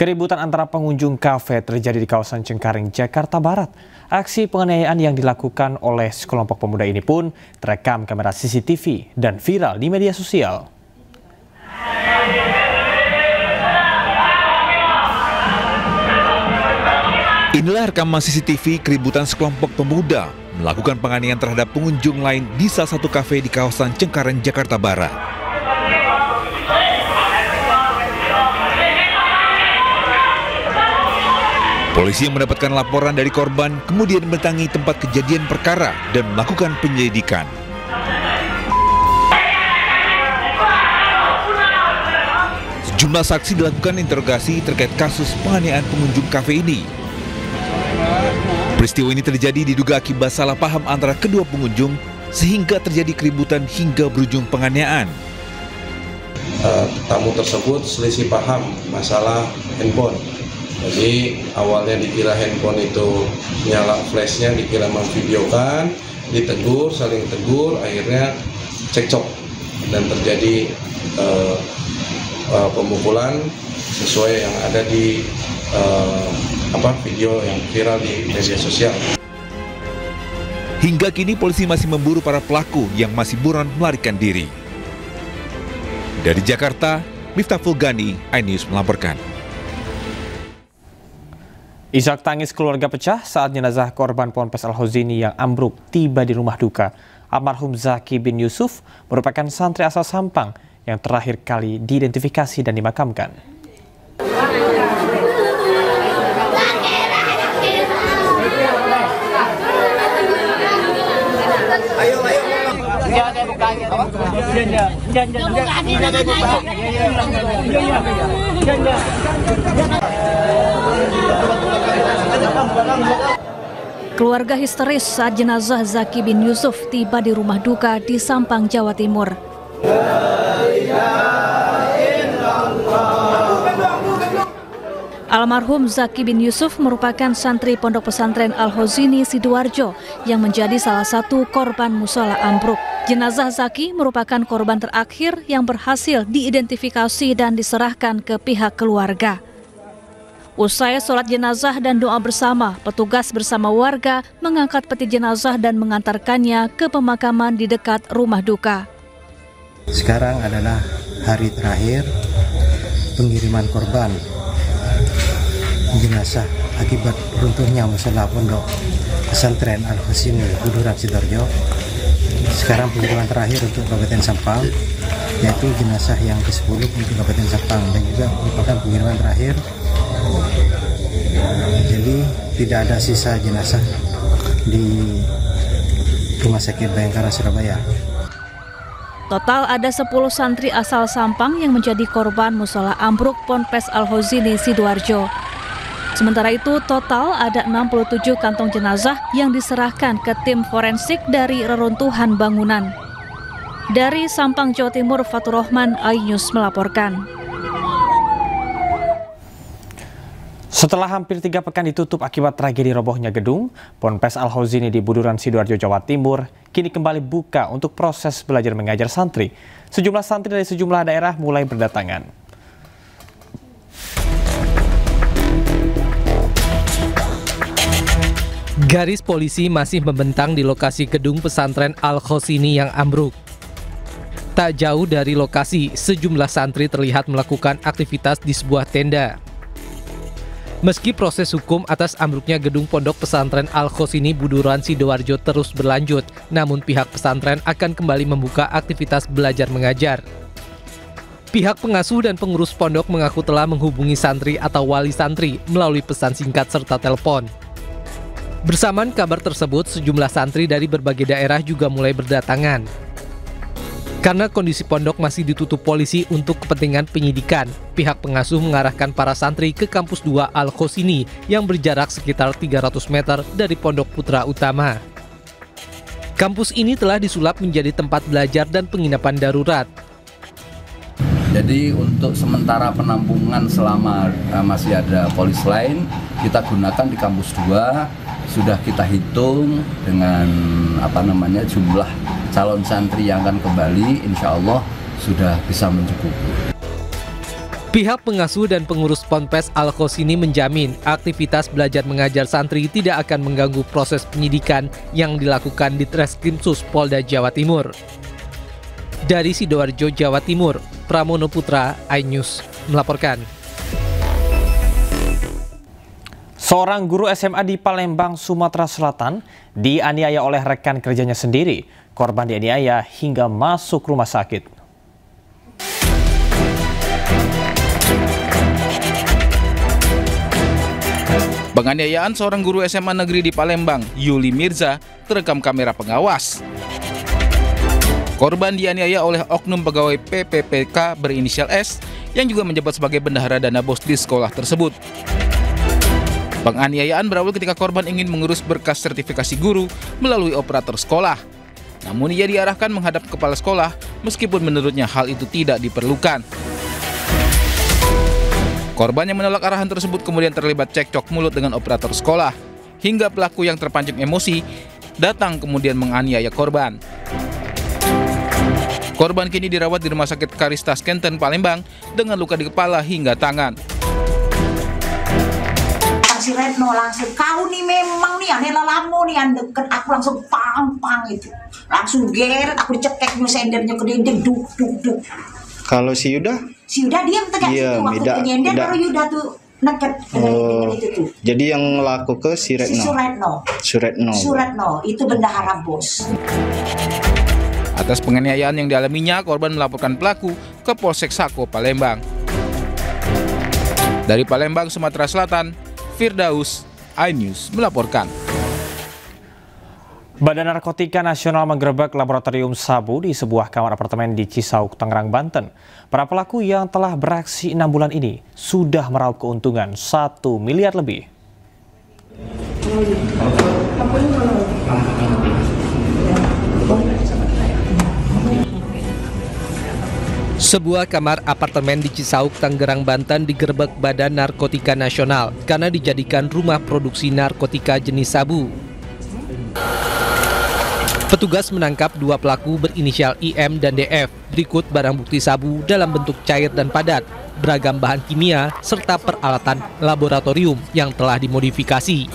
Keributan antara pengunjung kafe terjadi di kawasan Cengkareng, Jakarta Barat. Aksi penganiayaan yang dilakukan oleh sekelompok pemuda ini pun terekam kamera CCTV dan viral di media sosial. Inilah rekaman CCTV keributan sekelompok pemuda melakukan penganiayaan terhadap pengunjung lain di salah satu kafe di kawasan Cengkareng, Jakarta Barat. Polisi yang mendapatkan laporan dari korban kemudian mendatangi tempat kejadian perkara dan melakukan penyelidikan. Sejumlah saksi dilakukan interogasi terkait kasus penganiayaan pengunjung kafe ini. Peristiwa ini terjadi diduga akibat salah paham antara kedua pengunjung sehingga terjadi keributan hingga berujung penganiayaan. Tamu tersebut selisih paham masalah handphone. Jadi awalnya dikira handphone itu nyala flashnya, dikira memvideokan, ditegur, saling tegur, akhirnya cekcok dan terjadi pemukulan sesuai yang ada di video yang viral di media sosial. Hingga kini polisi masih memburu para pelaku yang masih buron melarikan diri. Dari Jakarta, Miftah Fulgani, iNews melaporkan. Isak tangis keluarga pecah saat jenazah korban Ponpes Al-Hozini yang ambruk tiba di rumah duka. Almarhum Zaki bin Yusuf merupakan santri asal Sampang yang terakhir kali diidentifikasi dan dimakamkan. Keluarga histeris saat jenazah Zaki bin Yusuf tiba di rumah duka di Sampang, Jawa Timur. Almarhum Zaki bin Yusuf merupakan santri Pondok Pesantren Al-Hozini Sidoarjo yang menjadi salah satu korban mushola ambruk. Jenazah Zaki merupakan korban terakhir yang berhasil diidentifikasi dan diserahkan ke pihak keluarga. Usai sholat jenazah dan doa bersama, petugas bersama warga mengangkat peti jenazah dan mengantarkannya ke pemakaman di dekat rumah duka. Sekarang adalah hari terakhir pengiriman korban jenazah akibat runtuhnya mushola Pondok Pesantren Al-Hozini Buduran Sidoarjo. Sekarang pengiriman terakhir untuk Kabupaten Sampang, yaitu jenazah yang ke-10 untuk Kabupaten Sampang, dan juga merupakan pengiriman terakhir. Jadi tidak ada sisa jenazah di Rumah Sakit Bayangkara Surabaya. Total ada 10 santri asal Sampang yang menjadi korban mushola ambruk Ponpes Al-Hozini Sidoarjo. Sementara itu, total ada 67 kantong jenazah yang diserahkan ke tim forensik dari reruntuhan bangunan. Dari Sampang, Jawa Timur, Fatur Rahman, iNews melaporkan. Setelah hampir 3 pekan ditutup akibat tragedi robohnya gedung, Ponpes Al-Hozini di Buduran Sidoarjo, Jawa Timur, kini kembali buka untuk proses belajar mengajar santri. Sejumlah santri dari sejumlah daerah mulai berdatangan. Garis polisi masih membentang di lokasi gedung pesantren Al-Hozini yang ambruk. Tak jauh dari lokasi, sejumlah santri terlihat melakukan aktivitas di sebuah tenda. Meski proses hukum atas ambruknya gedung pondok pesantren Al-Hozini Buduran Sidoarjo terus berlanjut, namun pihak pesantren akan kembali membuka aktivitas belajar mengajar. Pihak pengasuh dan pengurus pondok mengaku telah menghubungi santri atau wali santri melalui pesan singkat serta telepon. Bersamaan kabar tersebut, sejumlah santri dari berbagai daerah juga mulai berdatangan. Karena kondisi pondok masih ditutup polisi untuk kepentingan penyidikan, pihak pengasuh mengarahkan para santri ke kampus 2 Al-Hozini yang berjarak sekitar 300 meter dari Pondok Putra Utama. Kampus ini telah disulap menjadi tempat belajar dan penginapan darurat. Jadi untuk sementara penampungan selama masih ada polis lain, kita gunakan di kampus 2. Sudah kita hitung dengan jumlah calon santri yang akan kembali, insya Allah sudah bisa mencukupi. Pihak pengasuh dan pengurus Ponpes Al-Khosini menjamin aktivitas belajar mengajar santri tidak akan mengganggu proses penyidikan yang dilakukan di Treskrimsus Polda Jawa Timur. Dari Sidoarjo, Jawa Timur, Pramono Putra, iNews melaporkan. Seorang guru SMA di Palembang, Sumatera Selatan dianiaya oleh rekan kerjanya sendiri. Korban dianiaya hingga masuk rumah sakit. Penganiayaan seorang guru SMA negeri di Palembang, Yuli Mirza, terekam kamera pengawas. Korban dianiaya oleh oknum pegawai PPPK berinisial S yang juga menjabat sebagai bendahara dana bos di sekolah tersebut. Penganiayaan berawal ketika korban ingin mengurus berkas sertifikasi guru melalui operator sekolah. Namun ia diarahkan menghadap kepala sekolah meskipun menurutnya hal itu tidak diperlukan. Korban yang menolak arahan tersebut kemudian terlibat cekcok mulut dengan operator sekolah, hingga pelaku yang terpancing emosi datang kemudian menganiaya korban. Korban kini dirawat di Rumah Sakit Karistas Kenten, Palembang dengan luka di kepala hingga tangan. Si Retno langsung, kau nih memang nih aneh lalamu nih yang deket, aku langsung pang itu. Langsung geret, aku dicekek sendernya ke dinding, duk. Kalau si Yuda? Si Yuda diam tegak situ, waktu penyender baru Yuda tuh neket dengan itu tuh. Jadi yang laku ke si Retno? Si Suretno, itu bendahara bos. Atas penganiayaan yang dialaminya, korban melaporkan pelaku ke Polsek Sako, Palembang. Dari Palembang, Sumatera Selatan, Firdaus, iNews melaporkan. Badan Narkotika Nasional menggerebek laboratorium sabu di sebuah kamar apartemen di Cisauk, Tangerang, Banten. Para pelaku yang telah beraksi 6 bulan ini sudah meraup keuntungan 1 miliar lebih. Sebuah kamar apartemen di Cisauk, Tangerang, Banten digerebek Badan Narkotika Nasional karena dijadikan rumah produksi narkotika jenis sabu. Petugas menangkap 2 pelaku berinisial IM dan DF. Berikut barang bukti sabu dalam bentuk cair dan padat, beragam bahan kimia, serta peralatan laboratorium yang telah dimodifikasi.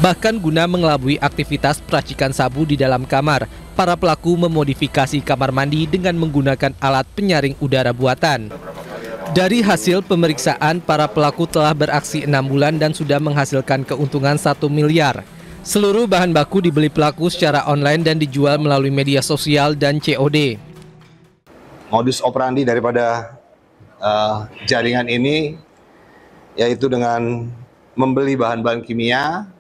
Bahkan guna mengelabui aktivitas peracikan sabu di dalam kamar, para pelaku memodifikasi kamar mandi dengan menggunakan alat penyaring udara buatan. Dari hasil pemeriksaan, para pelaku telah beraksi 6 bulan dan sudah menghasilkan keuntungan 1 miliar. Seluruh bahan baku dibeli pelaku secara online dan dijual melalui media sosial dan COD. Modus operandi daripada jaringan ini yaitu dengan membeli bahan-bahan kimia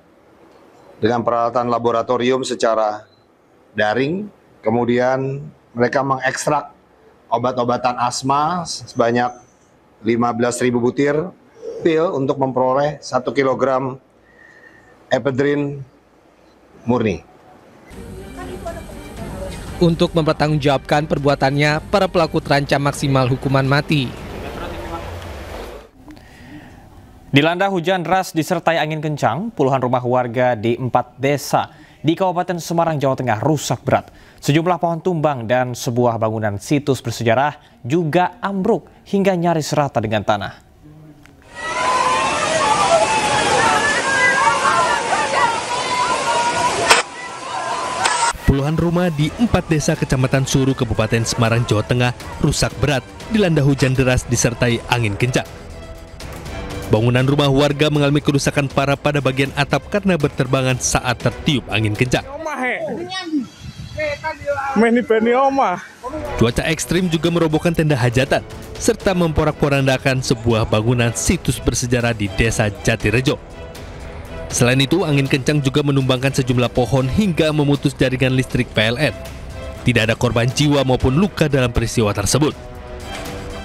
dengan peralatan laboratorium secara daring, kemudian mereka mengekstrak obat-obatan asma sebanyak 15.000 butir pil untuk memperoleh 1 kilogram epedrin murni. Untuk mempertanggungjawabkan perbuatannya, para pelaku terancam maksimal hukuman mati. Dilanda hujan deras disertai angin kencang, puluhan rumah warga di 4 desa di Kabupaten Semarang, Jawa Tengah rusak berat. Sejumlah pohon tumbang dan sebuah bangunan situs bersejarah juga ambruk hingga nyaris rata dengan tanah. Puluhan rumah di 4 desa Kecamatan Suru, Kabupaten Semarang, Jawa Tengah rusak berat dilanda hujan deras disertai angin kencang. Bangunan rumah warga mengalami kerusakan parah pada bagian atap karena berterbangan saat tertiup angin kencang. Cuaca ekstrim juga merobohkan tenda hajatan serta memporak-porandakan sebuah bangunan situs bersejarah di Desa Jatirejo. Selain itu, angin kencang juga menumbangkan sejumlah pohon hingga memutus jaringan listrik PLN. Tidak ada korban jiwa maupun luka dalam peristiwa tersebut.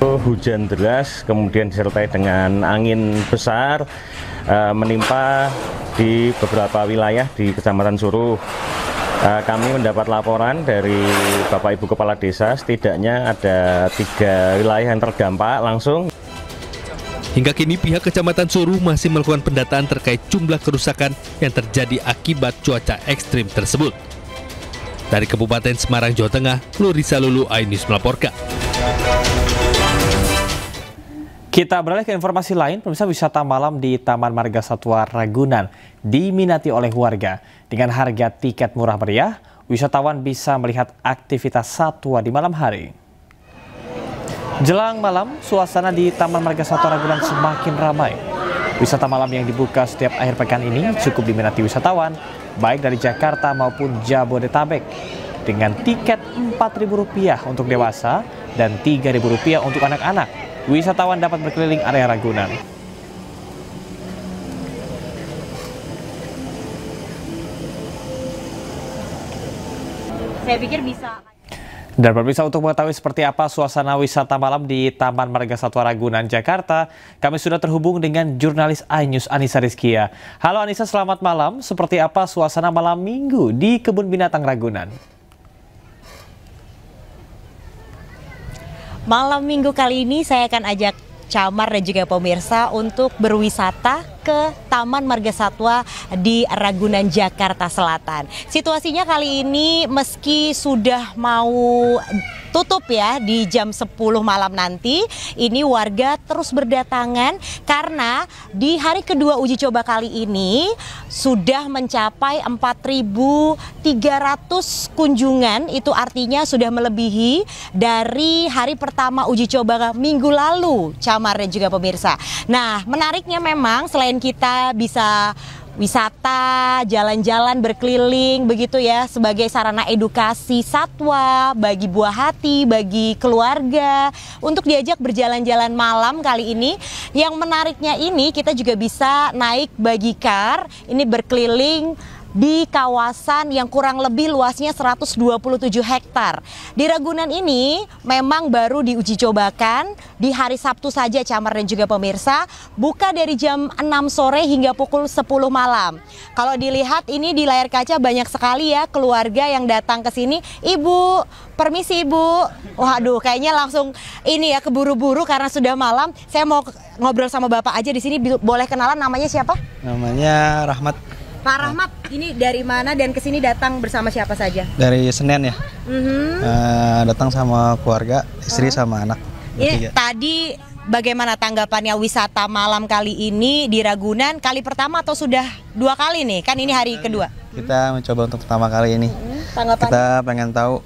Hujan deras kemudian disertai dengan angin besar menimpa di beberapa wilayah di Kecamatan Suru. Kami mendapat laporan dari Bapak Ibu Kepala Desa, setidaknya ada 3 wilayah yang terdampak langsung. Hingga kini pihak Kecamatan Suru masih melakukan pendataan terkait jumlah kerusakan yang terjadi akibat cuaca ekstrim tersebut. Dari Kabupaten Semarang, Jawa Tengah, Lurisa Lulu, iNews melaporkan. Kita beralih ke informasi lain, pemirsa. Wisata malam di Taman Marga Satwa Ragunan diminati oleh warga. Dengan harga tiket murah meriah, wisatawan bisa melihat aktivitas satwa di malam hari. Jelang malam, suasana di Taman Marga Satwa Ragunan semakin ramai. Wisata malam yang dibuka setiap akhir pekan ini cukup diminati wisatawan, baik dari Jakarta maupun Jabodetabek. Dengan tiket Rp4.000 untuk dewasa dan Rp3.000 untuk anak-anak. Wisatawan dapat berkeliling area Ragunan. Saya pikir bisa. Dan pemirsa, untuk mengetahui seperti apa suasana wisata malam di Taman Marga Satwa Ragunan, Jakarta, kami sudah terhubung dengan jurnalis iNews Anissa Rizkia. Halo Anissa, selamat malam. Seperti apa suasana malam minggu di Kebun Binatang Ragunan? Malam minggu kali ini saya akan ajak Camar dan juga pemirsa untuk berwisata ke Taman Marga Satwa di Ragunan, Jakarta Selatan. Situasinya kali ini meski sudah mau tutup ya di jam 10 malam nanti, ini warga terus berdatangan karena di hari kedua uji coba kali ini sudah mencapai 4.300 kunjungan. Itu artinya sudah melebihi dari hari pertama uji coba minggu lalu, Camar dan juga pemirsa. Nah, menariknya memang selain kita bisa wisata, jalan-jalan, berkeliling begitu ya sebagai sarana edukasi satwa bagi buah hati, bagi keluarga untuk diajak berjalan-jalan malam kali ini. Yang menariknya ini kita juga bisa naik buggy car, ini berkeliling di kawasan yang kurang lebih luasnya 127 hektar. Di Ragunan ini memang baru diuji cobakan di hari Sabtu saja, Camar dan juga pemirsa, buka dari jam 6 sore hingga pukul 10 malam. Kalau dilihat ini di layar kaca banyak sekali ya keluarga yang datang ke sini. Ibu, permisi Ibu. Waduh, kayaknya langsung ini ya keburu-buru karena sudah malam. Saya mau ngobrol sama Bapak aja di sini. Boleh kenalan, namanya siapa? Namanya Rahmat. Pak Rahmat, ini dari mana dan kesini datang bersama siapa saja? Dari Senen ya. Datang sama keluarga, istri sama anak. Ini tadi bagaimana tanggapannya wisata malam kali ini di Ragunan? Kali pertama atau sudah 2 kali nih? Kan ini hari kedua. Kita mencoba untuk pertama kali ini. Kita pengen tahu.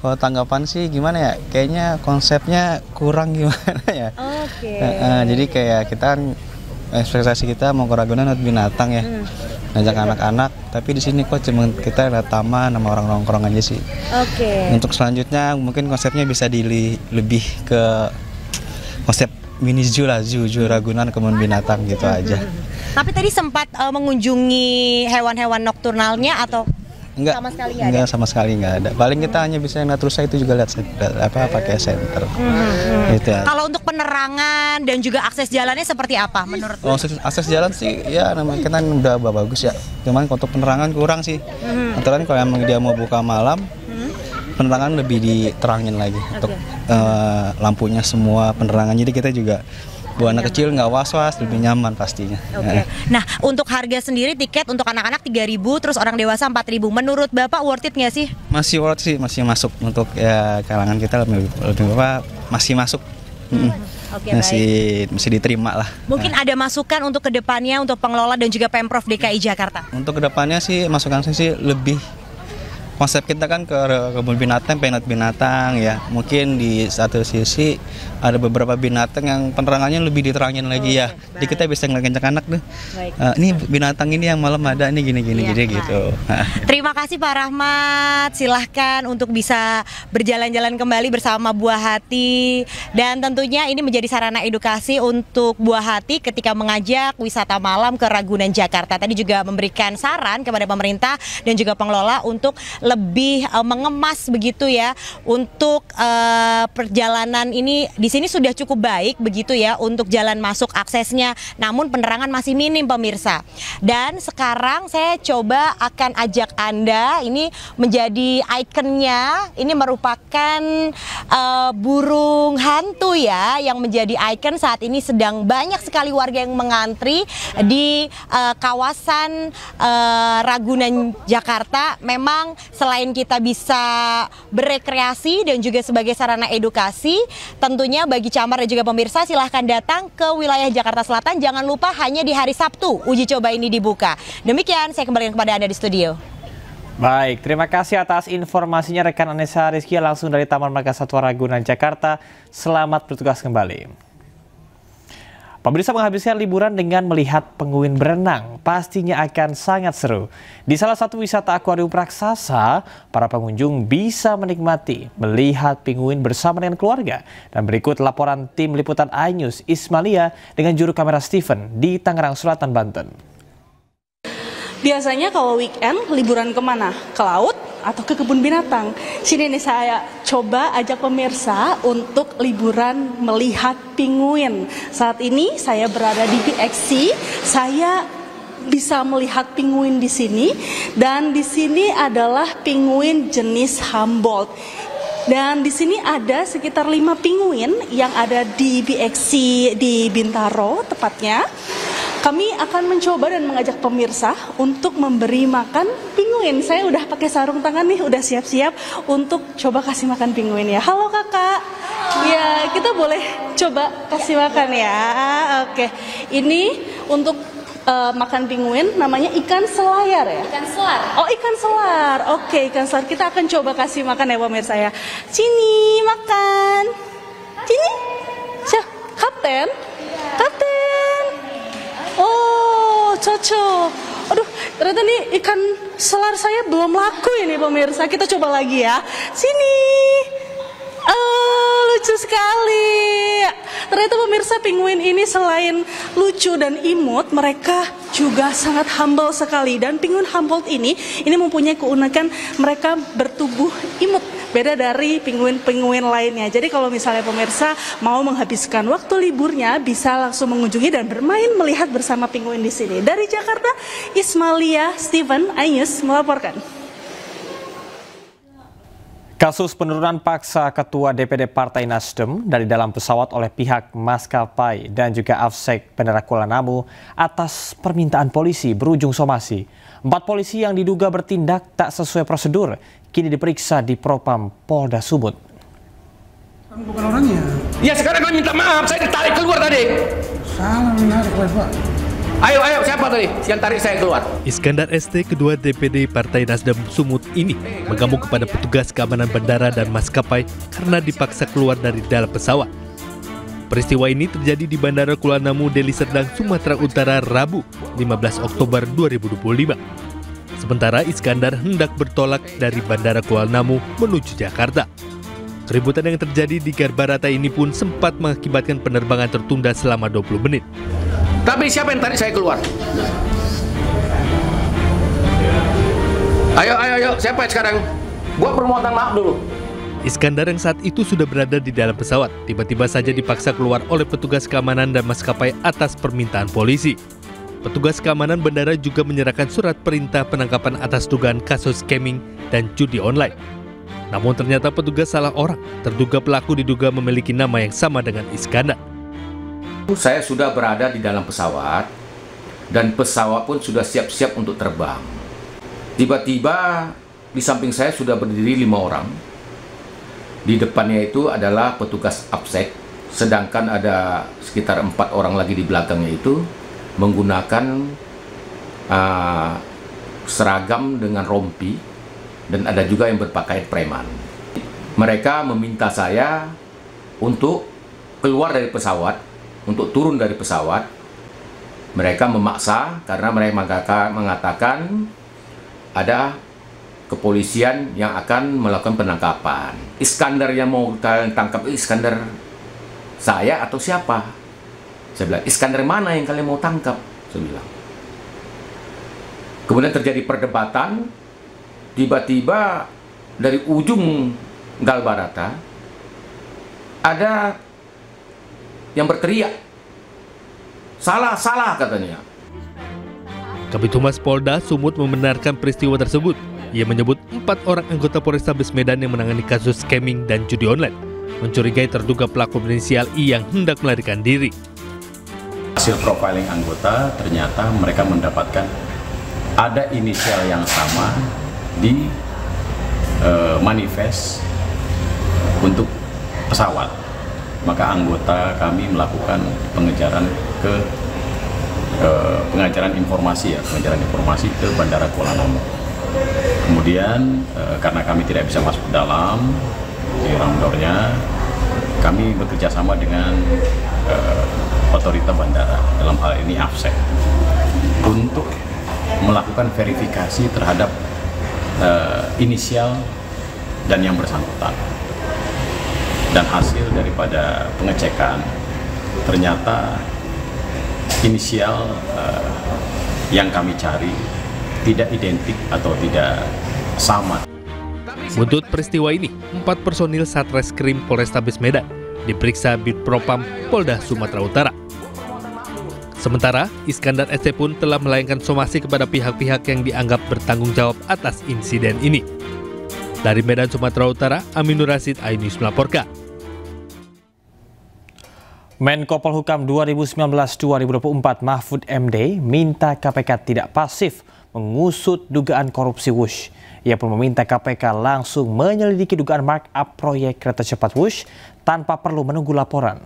Kalau tanggapan sih gimana ya? Kayaknya konsepnya kurang gimana ya? Oke. Jadi kayak kita ekspektasi kita mau ke Ragunan lihat binatang ya. Ngajak anak-anak, tapi di sini kok cuma kita ada taman sama orang nongkrong aja sih. Oke. Untuk selanjutnya mungkin konsepnya bisa lebih ke konsep mini zoo lah, zoo Ragunan kebun binatang gitu aja. Tapi tadi sempat mengunjungi hewan-hewan nokturnalnya atau enggak, sama sekali enggak ada? Sama sekali enggak ada. Paling kita hanya bisa Natrusa itu juga lihat pakai center. Gitu ya. Kalau untuk penerangan dan juga akses jalannya seperti apa menurut? Akses jalan sih ya namanya kita udah bagus ya. Cuman untuk penerangan kurang sih. Antara kalau emang dia mau buka malam, penerangan lebih diterangin lagi untuk lampunya semua penerangan. Jadi kita juga buat anak kecil nggak was-was, lebih nyaman pastinya. Nah, untuk harga sendiri tiket untuk anak-anak 3.000, terus orang dewasa 4.000. Menurut Bapak worth it nggak sih? Masih worth sih, masih masuk untuk ya kalangan kita lebih apa masih masuk. Masih diterima lah. Mungkin ada masukan untuk kedepannya untuk pengelola dan juga Pemprov DKI Jakarta. Untuk kedepannya sih masukan saya sih lebih konsep kita kan ke kebun binatang, pengen binatang ya. Mungkin di satu sisi ada beberapa binatang yang penerangannya lebih diterangin lagi ya. Jadi kita bisa ngajak anak deh. Ini binatang ini yang malam ada, ini gini-gini gitu. Terima kasih Pak Rahmat. Silahkan untuk bisa berjalan-jalan kembali bersama buah hati. Dan tentunya ini menjadi sarana edukasi untuk buah hati ketika mengajak wisata malam ke Ragunan, Jakarta. Tadi juga memberikan saran kepada pemerintah dan juga pengelola untuk lebih mengemas begitu ya untuk perjalanan ini. Di sini sudah cukup baik begitu ya untuk jalan masuk aksesnya, namun penerangan masih minim pemirsa. Dan sekarang saya coba akan ajak Anda ini menjadi ikonnya. Ini merupakan burung hantu ya yang menjadi ikon saat ini. Sedang banyak sekali warga yang mengantri di kawasan Ragunan, Jakarta. Memang selain kita bisa berekreasi dan juga sebagai sarana edukasi, tentunya bagi Camar dan juga pemirsa silahkan datang ke wilayah Jakarta Selatan. Jangan lupa hanya di hari Sabtu uji coba ini dibuka. Demikian, saya kembalikan kepada Anda di studio. Baik, terima kasih atas informasinya rekan Anessa Rizky langsung dari Taman Marga Satwa Ragunan, Jakarta. Selamat bertugas kembali. Pemirsa, menghabiskan liburan dengan melihat penguin berenang pastinya akan sangat seru. Di salah satu wisata akuarium raksasa, para pengunjung bisa menikmati melihat penguin bersama dengan keluarga. Dan berikut laporan tim liputan iNews Ismalia dengan juru kamera Steven di Tangerang Selatan, Banten. Biasanya kalau weekend liburan kemana? Ke laut atau ke kebun binatang? Sini nih saya coba ajak pemirsa untuk liburan melihat penguin. Saat ini saya berada di BXC. Saya bisa melihat penguin di sini dan di sini adalah penguin jenis Humboldt. Dan di sini ada sekitar 5 penguin yang ada di BXC di Bintaro tepatnya. Kami akan mencoba dan mengajak pemirsa untuk memberi makan penguin. Saya udah pakai sarung tangan nih, udah siap-siap untuk coba kasih makan penguin ya. Halo kakak, ya kita boleh coba kasih makan ya. Oke, ini untuk makan penguin namanya ikan selayar ya? Ikan selar. Oh, ikan selar. Oke, ikan selar. Kita akan coba kasih makan ya pemirsa ya. Sini makan. Sini. Kapten. Kapten. Oh, cocok. Aduh, ternyata nih ikan selar saya belum laku ini pemirsa. Kita coba lagi ya. Sini. Oh, lucu sekali. Ternyata pemirsa penguin ini selain lucu dan imut, mereka juga sangat humble sekali. Dan penguin Humboldt ini mempunyai keunikan mereka bertubuh imut. Beda dari penguin-penguin lainnya. Jadi kalau misalnya pemirsa mau menghabiskan waktu liburnya, bisa langsung mengunjungi dan bermain melihat bersama penguin di sini. Dari Jakarta, Ismalia Steven, iNews melaporkan. Kasus penurunan paksa Ketua DPD Partai Nasdem dari dalam pesawat oleh pihak maskapai dan juga Afsek Bandara Kuala Namu atas permintaan polisi berujung somasi. 4 polisi yang diduga bertindak tak sesuai prosedur kini diperiksa di Propam Polda Sumut. Bukan orangnya. Ya sekarang kau minta maaf, saya ditarik keluar tadi. Salah menarik Pak. Ayo, siapa tadi yang tarik saya keluar? Iskandar ST, Ketua DPD Partai Nasdem Sumut ini mengamuk kepada petugas keamanan bandara dan maskapai karena dipaksa keluar dari dalam pesawat. Peristiwa ini terjadi di Bandara Kuala Namu, Deli Serdang, Sumatera Utara, Rabu, 15 Oktober 2025. Sementara Iskandar hendak bertolak dari Bandara Kuala Namu menuju Jakarta. Keributan yang terjadi di Garbarata ini pun sempat mengakibatkan penerbangan tertunda selama 20 menit. Tapi siapa yang tarik saya keluar? Ayo, siapa sekarang? Buat permohonan maaf dulu. Iskandar yang saat itu sudah berada di dalam pesawat, tiba-tiba saja dipaksa keluar oleh petugas keamanan dan maskapai atas permintaan polisi. Petugas keamanan bandara juga menyerahkan surat perintah penangkapan atas dugaan kasus scamming dan judi online. Namun ternyata petugas salah orang, terduga pelaku diduga memiliki nama yang sama dengan Iskandar. Saya sudah berada di dalam pesawat dan pesawat pun sudah siap-siap untuk terbang. Tiba-tiba di samping saya sudah berdiri 5 orang. Di depannya itu adalah petugas Afsek, sedangkan ada sekitar 4 orang lagi di belakangnya itu menggunakan seragam dengan rompi dan ada juga yang berpakaian preman. Mereka meminta saya untuk keluar dari pesawat, untuk turun dari pesawat. Mereka memaksa karena mereka mengatakan ada kepolisian yang akan melakukan penangkapan. Iskandar yang mau tangkap, Iskandar saya atau siapa? Saya bilang, Iskandar mana yang kalian mau tangkap? Saya bilang. Kemudian terjadi perdebatan. Tiba-tiba dari ujung Galbarata ada yang berteriak, salah katanya. Kabid Humas Polda Sumut membenarkan peristiwa tersebut. Ia menyebut 4 orang anggota Polrestabes Medan yang menangani kasus scamming dan judi online mencurigai terduga pelaku berinisial I yang hendak melarikan diri. Hasil profiling anggota ternyata mereka mendapatkan ada inisial yang sama di manifest untuk pesawat, maka anggota kami melakukan pengejaran informasi ke Bandara Kuala Namu. Kemudian karena kami tidak bisa masuk dalam di ramdornya, kami bekerja sama dengan otoritas bandara, dalam hal ini AFSEC, untuk melakukan verifikasi terhadap inisial dan yang bersangkutan. Dan hasil daripada pengecekan ternyata inisial yang kami cari tidak identik atau tidak sama. Buntut peristiwa ini, 4 personil Satreskrim Polrestabes Medan diperiksa Bid Propam Polda Sumatera Utara. Sementara, Iskandar SC pun telah melayangkan somasi kepada pihak-pihak yang dianggap bertanggung jawab atas insiden ini. Dari Medan, Sumatera Utara, Aminur Rasid, iNews melaporkan. Menko Polhukam 2019-2024 Mahfud MD minta KPK tidak pasif mengusut dugaan korupsi Wush. Ia pun meminta KPK langsung menyelidiki dugaan markup proyek kereta cepat Wush tanpa perlu menunggu laporan.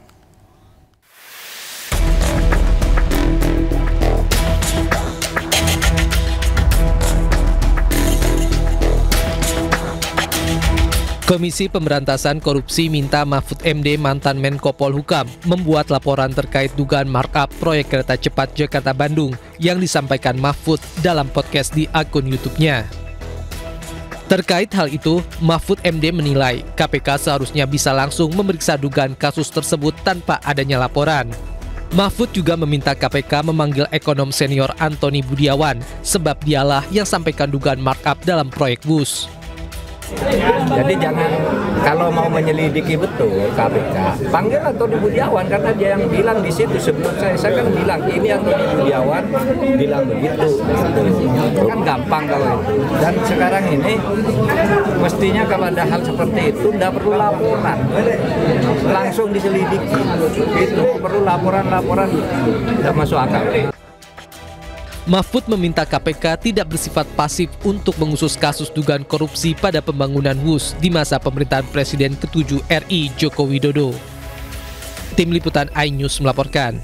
Komisi Pemberantasan Korupsi minta Mahfud MD mantan Menko Polhukam membuat laporan terkait dugaan markup proyek kereta cepat Jakarta-Bandung yang disampaikan Mahfud dalam podcast di akun YouTube-nya. Terkait hal itu, Mahfud MD menilai KPK seharusnya bisa langsung memeriksa dugaan kasus tersebut tanpa adanya laporan. Mahfud juga meminta KPK memanggil ekonom senior Antoni Budiawan sebab dialah yang sampaikan dugaan markup dalam proyek bus. Jadi jangan, kalau mau menyelidiki betul KPK, panggil Antoni Budiawan karena dia yang bilang di situ. Sebelum saya kan bilang ini Antoni Budiawan bilang begitu. Kan gampang kalau itu. Dan sekarang ini mestinya kalau ada hal seperti itu tidak perlu laporan, langsung diselidiki. Itu perlu laporan tidak masuk akal. Mahfud meminta KPK tidak bersifat pasif untuk mengusut kasus dugaan korupsi pada pembangunan WUS di masa pemerintahan Presiden ke-7 RI Joko Widodo. Tim Liputan iNews melaporkan.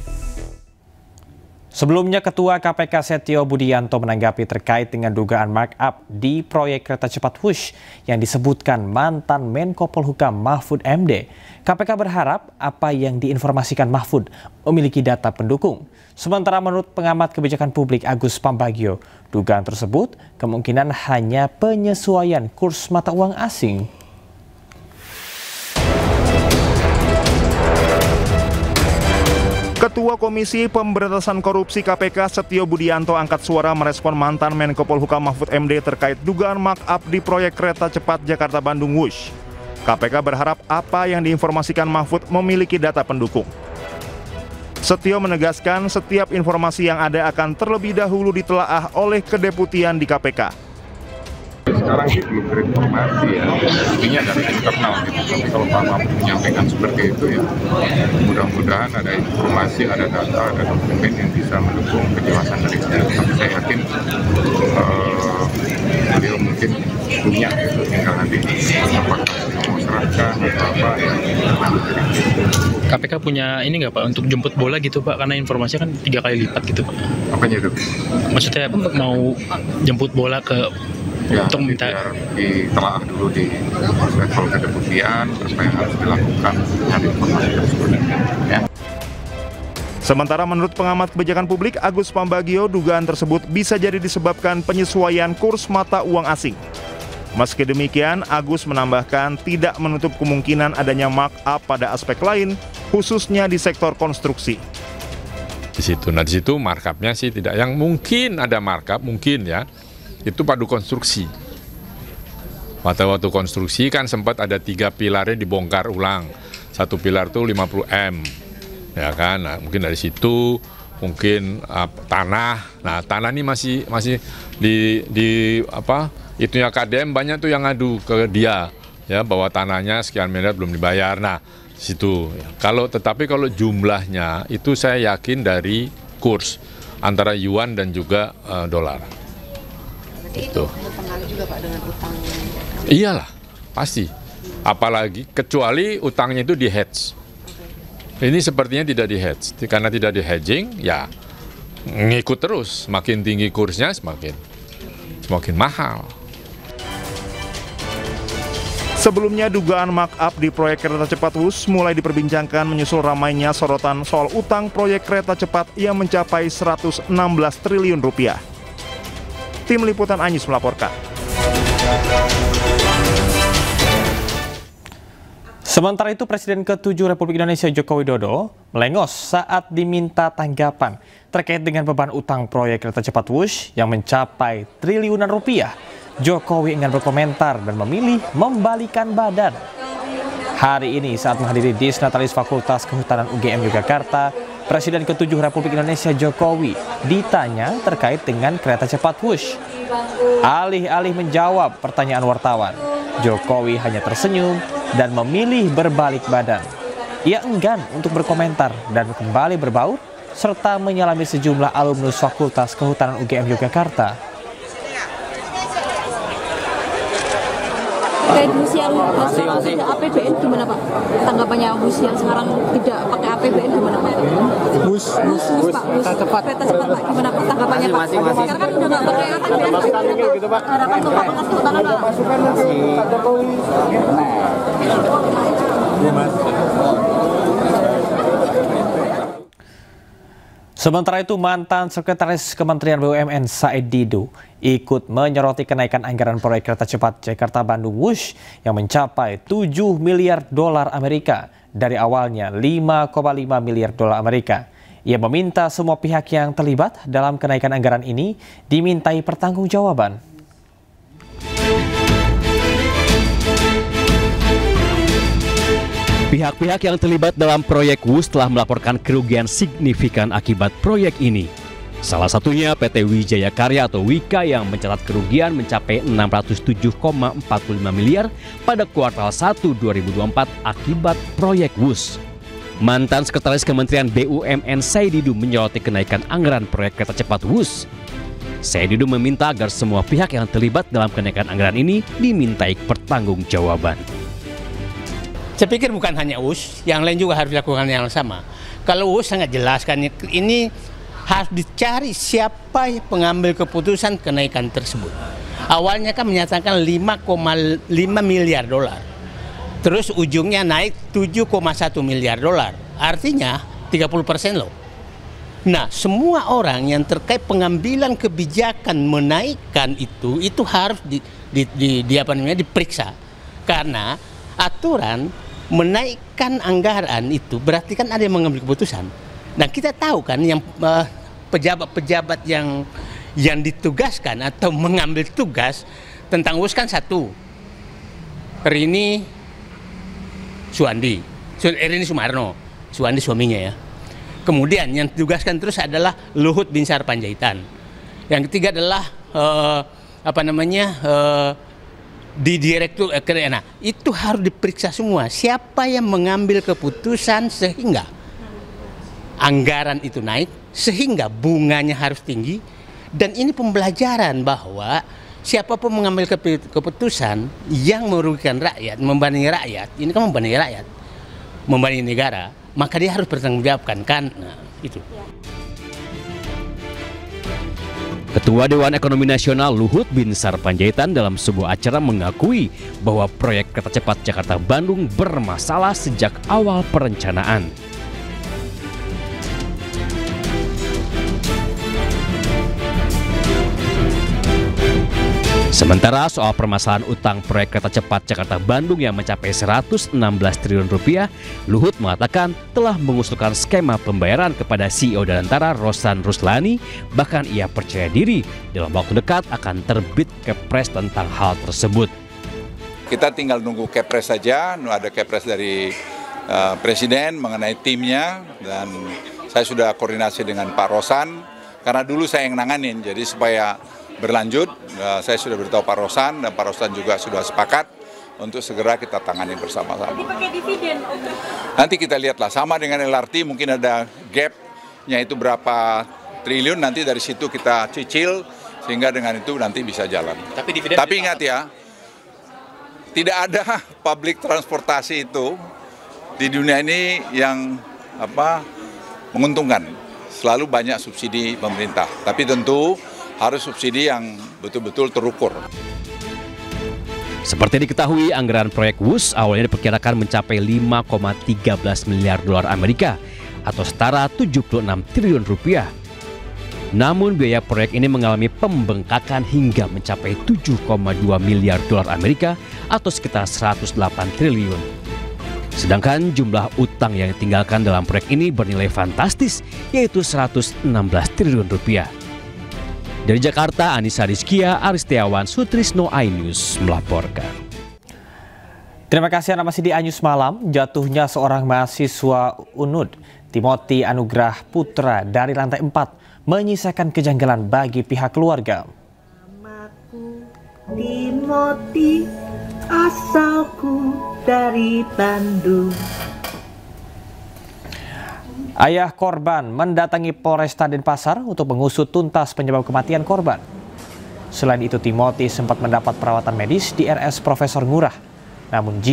Sebelumnya, Ketua KPK Setio Budianto menanggapi terkait dengan dugaan markup di proyek kereta cepat Wush yang disebutkan mantan Menko Polhukam Mahfud MD. KPK berharap apa yang diinformasikan Mahfud memiliki data pendukung. Sementara menurut pengamat kebijakan publik Agus Pambagio, dugaan tersebut kemungkinan hanya penyesuaian kurs mata uang asing. Ketua Komisi Pemberantasan Korupsi KPK Setio Budianto angkat suara merespon mantan Menko Polhukam Mahfud MD terkait dugaan markup di proyek kereta cepat Jakarta-Bandung Wush. KPK berharap apa yang diinformasikan Mahfud memiliki data pendukung. Setio menegaskan setiap informasi yang ada akan terlebih dahulu ditelaah oleh kedeputian di KPK. Sekarang sih belum berinformasi ya, intinya dari internal gitu. Tapi kalau Pak Mahfud menyampaikan seperti itu ya, mudah-mudahan ada informasi, ada data, ada dokumen yang bisa mendukung penjelasan dari saya. Tapi saya yakin beliau mungkin punya gitu, tinggal nanti apakah mau serahkan atau apa ya. KPK punya ini nggak Pak untuk jemput bola gitu Pak, karena informasinya kan 3 kali lipat gitu Pak. Apanya itu? Maksudnya mau jemput bola ke ya, untuk minta ditelaah dulu di level kedeputian, apa yang harus dilakukan dengan informasi tersebut ya. Sementara menurut pengamat kebijakan publik Agus Pambagio, dugaan tersebut bisa jadi disebabkan penyesuaian kurs mata uang asing. Meski demikian, Agus menambahkan tidak menutup kemungkinan adanya markup pada aspek lain, khususnya di sektor konstruksi. Di situ markupnya sih tidak, yang mungkin ada markup mungkin ya, itu padu konstruksi. Waktu konstruksi kan sempat ada 3 pilarnya dibongkar ulang, 1 pilar tuh 50 M, ya kan? Nah, mungkin dari situ, mungkin tanah. Nah, tanah ini masih di apa? Itunya KDM banyak tuh yang ngadu ke dia, ya bahwa tanahnya sekian miliar belum dibayar. Nah, situ. Tetapi kalau jumlahnya itu saya yakin dari kurs antara yuan dan juga dolar. Itu berpengaruh juga Pak dengan utang Iyalah, pasti. Apalagi kecuali utangnya itu di hedge. Ini sepertinya tidak di hedge. Karena tidak di hedging, ya ngikut terus. Semakin tinggi kursnya semakin mahal. Sebelumnya, dugaan markup di proyek kereta cepat WUS mulai diperbincangkan menyusul ramainya sorotan soal utang proyek kereta cepat yang mencapai 116 triliun rupiah. Tim Liputan Anyus melaporkan. Sementara itu, Presiden ke-7 Republik Indonesia Joko Widodo melengos saat diminta tanggapan terkait dengan beban utang proyek kereta cepat WUS yang mencapai triliunan rupiah. Jokowi enggan berkomentar dan memilih membalikan badan. Hari ini saat menghadiri Disnatalis Fakultas Kehutanan UGM Yogyakarta, Presiden ke-7 Republik Indonesia Jokowi ditanya terkait dengan kereta cepat WUS. Alih-alih menjawab pertanyaan wartawan, Jokowi hanya tersenyum dan memilih berbalik badan. Ia enggan untuk berkomentar dan kembali berbaur serta menyalami sejumlah alumnus Fakultas Kehutanan UGM Yogyakarta. Terkait bus yang tidak APBN gimana Pak? Tanggapannya bus yang sekarang tidak pakai APBN gimana Pak? Bus Pak, kereta cepat Pak, gimana Pak tanggapannya Pak? Sekarang kan udah nggak pakai APBN gitu Pak. Harapan ke Fakultas Kehutanan Pak? Sementara itu, mantan Sekretaris Kementerian BUMN Said Didu ikut menyoroti kenaikan anggaran proyek kereta cepat Jakarta-Bandung WUS yang mencapai 7 miliar dolar Amerika dari awalnya 5,5 miliar dolar Amerika. Ia meminta semua pihak yang terlibat dalam kenaikan anggaran ini dimintai pertanggungjawaban. Pihak-pihak yang terlibat dalam proyek WUS telah melaporkan kerugian signifikan akibat proyek ini. Salah satunya PT Wijaya Karya atau Wika yang mencatat kerugian mencapai 607,45 miliar pada kuartal 1 2024 akibat proyek WUS. Mantan Sekretaris Kementerian BUMN Said Didu menyoroti kenaikan anggaran proyek kereta cepat WUS. Said Didu meminta agar semua pihak yang terlibat dalam kenaikan anggaran ini dimintai pertanggungjawaban. Saya pikir bukan hanya WUS, yang lain juga harus dilakukan yang sama. Kalau WUS sangat jelas kan, ini harus dicari siapa pengambil keputusan kenaikan tersebut. Awalnya kan menyatakan 5,5 miliar dolar. Terus ujungnya naik 7,1 miliar dolar. Artinya 30% loh. Nah, semua orang yang terkait pengambilan kebijakan menaikkan itu harus diperiksa. Karena aturan menaikkan anggaran itu berarti kan ada yang mengambil keputusan. Dan kita tahu kan yang pejabat-pejabat yang ditugaskan atau mengambil tugas tentang WUS kan satu, Rini Sumarno, Suwandi suaminya ya. Kemudian yang ditugaskan terus adalah Luhut Binsar Panjaitan. Yang ketiga adalah di direktur nah, itu harus diperiksa semua siapa yang mengambil keputusan sehingga anggaran itu naik, sehingga bunganya harus tinggi. Dan ini pembelajaran bahwa siapapun mengambil keputusan yang merugikan rakyat, membebani rakyat, ini kan membebani rakyat, membebani negara, maka dia harus bertanggungjawabkan kan. Nah, itu. Ketua Dewan Ekonomi Nasional Luhut Binsar Panjaitan dalam sebuah acara mengakui bahwa proyek kereta cepat Jakarta-Bandung bermasalah sejak awal perencanaan. Sementara soal permasalahan utang proyek kereta cepat Jakarta-Bandung yang mencapai 116 triliun rupiah, Luhut mengatakan telah mengusulkan skema pembayaran kepada CEO Danantara Rosan Ruslani. Bahkan ia percaya diri dalam waktu dekat akan terbit Kepres tentang hal tersebut. Kita tinggal nunggu Kepres saja, ada Kepres dari Presiden mengenai timnya, dan saya sudah koordinasi dengan Pak Rosan, karena dulu saya yang nanganin, jadi supaya berlanjut, saya sudah beritahu Pak Rosan, dan Pak Rosan juga sudah sepakat untuk segera kita tangani bersama-sama. Nanti kita lihatlah, sama dengan LRT mungkin ada gap-nya itu berapa triliun, nanti dari situ kita cicil, sehingga dengan itu nanti bisa jalan. Tapi ingat ya, tidak ada public transportasi itu di dunia ini yang menguntungkan. Selalu banyak subsidi pemerintah, tapi tentu harus subsidi yang betul-betul terukur. Seperti diketahui, anggaran proyek WUS awalnya diperkirakan mencapai 5,13 miliar dolar Amerika atau setara 76 triliun rupiah. Namun biaya proyek ini mengalami pembengkakan hingga mencapai 7,2 miliar dolar Amerika atau sekitar 108 triliun. Sedangkan jumlah utang yang ditinggalkan dalam proyek ini bernilai fantastis, yaitu 116 triliun rupiah. Dari Jakarta, Anissa Rizkia, Aristiawan, Sutrisno, iNews melaporkan. Terima kasih Anda masih di iNews Malam. Jatuhnya seorang mahasiswa UNUD, Timothy Anugrah Putra dari lantai 4, menyisakan kejanggalan bagi pihak keluarga. Namaku Timothy, asalku dari Bandung. Ayah korban mendatangi Polresta Denpasar untuk mengusut tuntas penyebab kematian korban. Selain itu, Timothy sempat mendapat perawatan medis di RS Profesor Ngurah, namun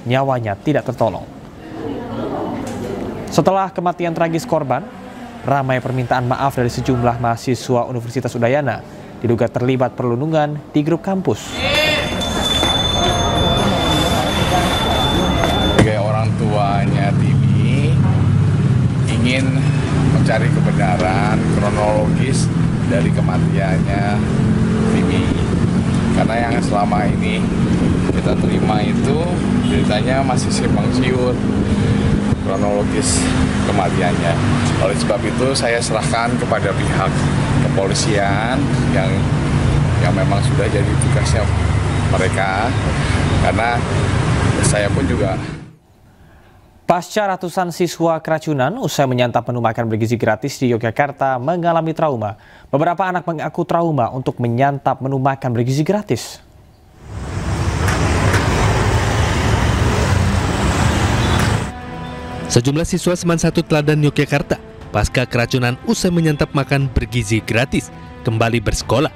nyawanya tidak tertolong. Setelah kematian tragis korban, ramai permintaan maaf dari sejumlah mahasiswa Universitas Udayana diduga terlibat perundungan di grup kampus. Sebagai orang tuanya Timi ingin mencari kebenaran kronologis dari kematiannya Timi, karena yang selama ini kita terima itu ceritanya masih simpang siur kronologis kematiannya. Oleh sebab itu saya serahkan kepada pihak kepolisian yang memang sudah jadi tugasnya mereka, karena saya pun juga. Pasca ratusan siswa keracunan usai menyantap menu makan bergizi gratis di Yogyakarta mengalami trauma. Beberapa anak mengaku trauma untuk menyantap menu makan bergizi gratis. Sejumlah siswa Seman 1 Teladan Yogyakarta pasca keracunan usai menyantap makan bergizi gratis kembali bersekolah.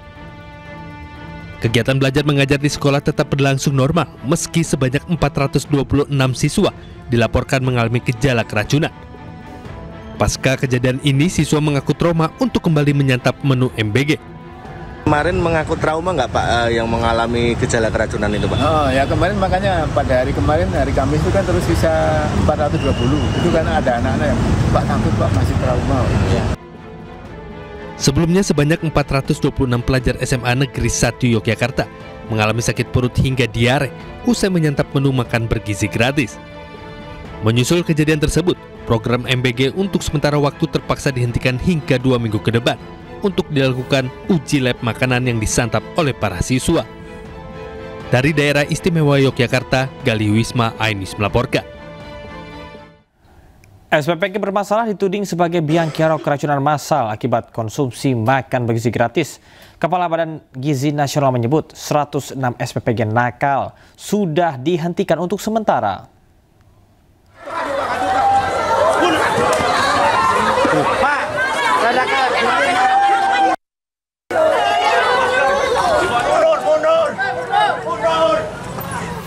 Kegiatan belajar mengajar di sekolah tetap berlangsung normal meski sebanyak 426 siswa dilaporkan mengalami gejala keracunan. Pasca kejadian ini, siswa mengaku trauma untuk kembali menyantap menu MBG. Kemarin mengaku trauma nggak Pak yang mengalami gejala keracunan itu Pak? Oh ya, kemarin makanya pada hari kemarin, hari Kamis itu kan terus sisa 420. Itu karena ada anak-anak yang Pak takut Pak masih trauma. Ya. Sebelumnya sebanyak 426 pelajar SMA Negeri 1 Yogyakarta mengalami sakit perut hingga diare usai menyantap menu makan bergizi gratis. Menyusul kejadian tersebut, program MBG untuk sementara waktu terpaksa dihentikan hingga 2 minggu ke depan untuk dilakukan uji lab makanan yang disantap oleh para siswa. Dari daerah istimewa Yogyakarta, Gali Wisma, iNews melaporkan. SPPG bermasalah dituding sebagai biang kerok keracunan massal akibat konsumsi makan bergizi gratis. Kepala Badan Gizi Nasional menyebut 106 SPPG nakal sudah dihentikan untuk sementara.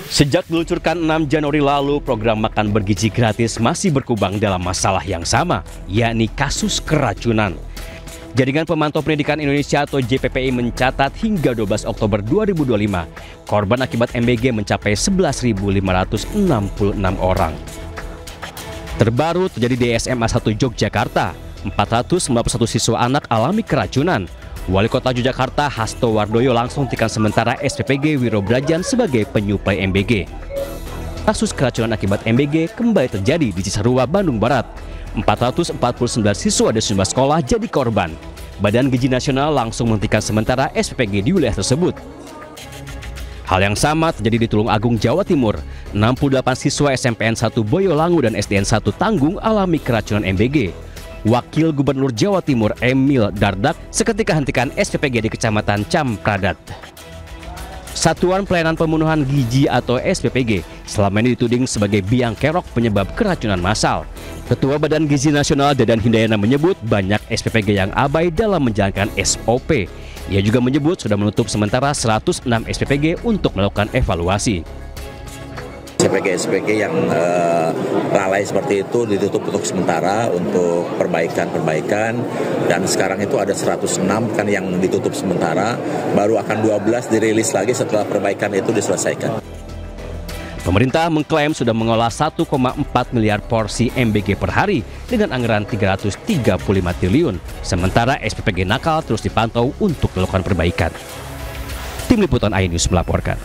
Sejak diluncurkan 6 Januari lalu, program makan bergizi gratis masih berkubang dalam masalah yang sama, yakni kasus keracunan. Jaringan Pemantau Pendidikan Indonesia atau JPPI mencatat hingga 12 Oktober 2025, korban akibat MBG mencapai 11.566 orang. Terbaru terjadi di SMA 1 Yogyakarta, 491 siswa anak alami keracunan. Wali Kota Yogyakarta Hasto Wardoyo langsung hentikan sementara SPPG Wiro Brajan sebagai penyuplai MBG. Kasus keracunan akibat MBG kembali terjadi di Cisarua, Bandung Barat. 449 siswa dari sejumlah sekolah jadi korban. Badan Gizi Nasional langsung menghentikan sementara SPPG di wilayah tersebut. Hal yang sama terjadi di Tulungagung, Jawa Timur. 68 siswa SMPN 1 Boyolangu dan SDN 1 Tanggung alami keracunan MBG. Wakil Gubernur Jawa Timur Emil Dardak seketika hentikan SPPG di Kecamatan Campradat. Satuan Pelayanan Pembunuhan Gizi atau SPPG selama ini dituding sebagai biang kerok penyebab keracunan massal. Ketua Badan Gizi Nasional Dadan Hindayana menyebut banyak SPPG yang abai dalam menjalankan SOP. Ia juga menyebut sudah menutup sementara 106 SPPG untuk melakukan evaluasi. SPG yang lalai seperti itu ditutup untuk sementara untuk perbaikan, dan sekarang itu ada 106 kan yang ditutup sementara, baru akan 12 dirilis lagi setelah perbaikan itu diselesaikan. Pemerintah mengklaim sudah mengolah 1,4 miliar porsi MBG per hari dengan anggaran 335 triliun, sementara SPPG nakal terus dipantau untuk melakukan perbaikan. Tim Liputan iNews melaporkan.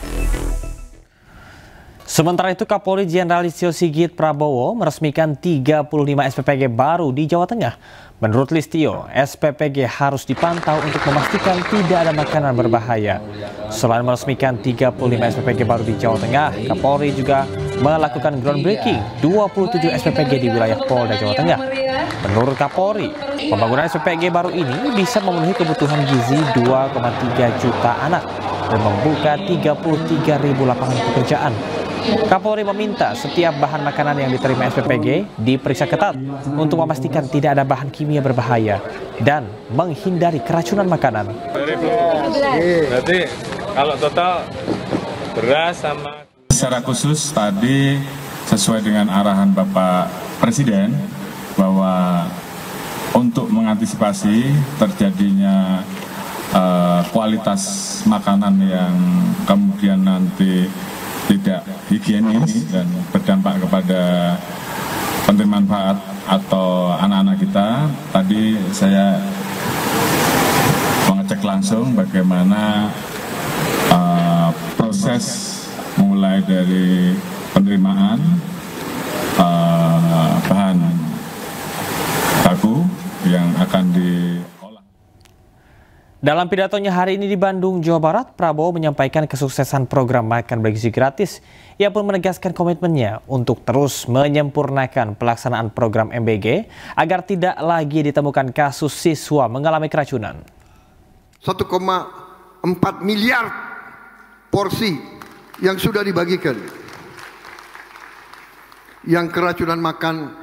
Sementara itu, Kapolri Jenderal Listio Sigit Prabowo meresmikan 35 SPPG baru di Jawa Tengah. Menurut Listio, SPPG harus dipantau untuk memastikan tidak ada makanan berbahaya. Selain meresmikan 35 SPPG baru di Jawa Tengah, Kapolri juga melakukan groundbreaking 27 SPPG di wilayah Polda Jawa Tengah. Menurut Kapolri, pembangunan SPPG baru ini bisa memenuhi kebutuhan gizi 2,3 juta anak dan membuka 33.000 lapangan pekerjaan. Kapolri meminta setiap bahan makanan yang diterima SPPG diperiksa ketat untuk memastikan tidak ada bahan kimia berbahaya dan menghindari keracunan makanan. Berarti kalau total beras sama... Secara khusus tadi sesuai dengan arahan Bapak Presiden bahwa untuk mengantisipasi terjadinya kualitas makanan yang kemudian nanti tidak higienis dan berdampak kepada penerima manfaat atau anak-anak kita. Tadi saya mengecek langsung bagaimana proses mulai dari penerimaan bahan baku yang akan diolah. Dalam pidatonya hari ini di Bandung, Jawa Barat, Prabowo menyampaikan kesuksesan program makan bergizi gratis. Ia pun menegaskan komitmennya untuk terus menyempurnakan pelaksanaan program MBG agar tidak lagi ditemukan kasus siswa mengalami keracunan. 1,4 miliar porsi yang sudah dibagikan. Yang keracunan makan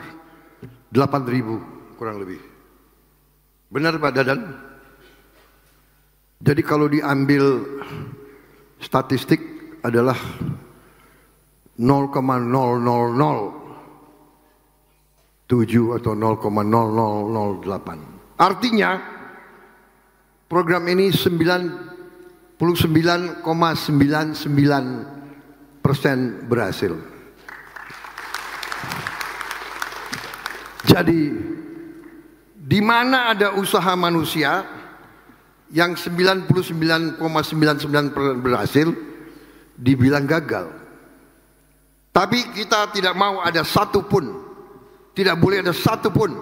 8.000 kurang lebih. Benar Pak Dadan? Jadi kalau diambil statistik adalah 0,0007 atau 0,0008. Artinya program ini 99,99% berhasil. Jadi di mana ada usaha manusia yang 99,99% berhasil dibilang gagal. Tapi kita tidak mau ada satu pun, tidak boleh ada satu pun.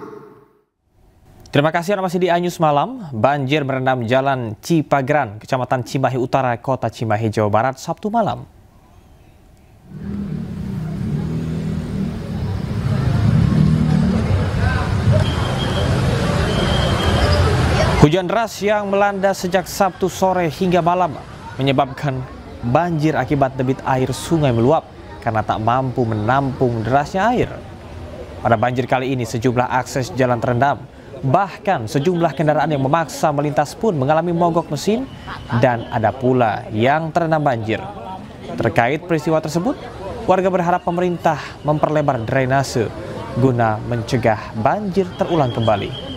Terima kasih Anda masih di iNews Malam. Banjir merendam Jalan Cipagran, Kecamatan Cimahi Utara, Kota Cimahi, Jawa Barat, Sabtu malam. Hujan deras yang melanda sejak Sabtu sore hingga malam menyebabkan banjir akibat debit air sungai meluap karena tak mampu menampung derasnya air. Pada banjir kali ini sejumlah akses jalan terendam, bahkan sejumlah kendaraan yang memaksa melintas pun mengalami mogok mesin dan ada pula yang terendam banjir. Terkait peristiwa tersebut, warga berharap pemerintah memperlebar drainase guna mencegah banjir terulang kembali.